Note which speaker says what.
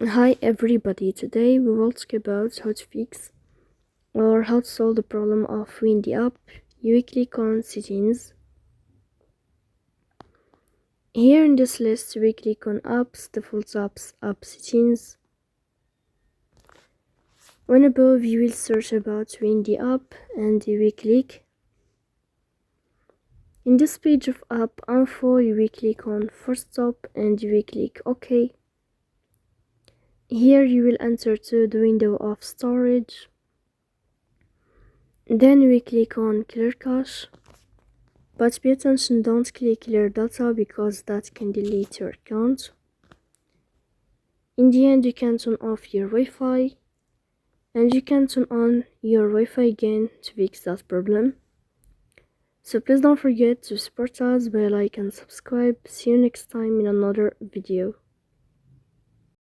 Speaker 1: Hi everybody, today we will talk about how to fix or how to solve the problem of when the app you click on settings. Here in this list we click on apps, default apps, app settings. When above you will search about when the app and you will click. In this page of app info you will click on first stop and you will click OK. Here you will enter to the window of storage. Then we click on clear cache, but pay attention, don't click clear data because that can delete your account. In the end you can turn off your Wi-Fi and you can turn on your Wi-Fi again to fix that problem. So please don't forget to support us by like and subscribe. See you next time in another video.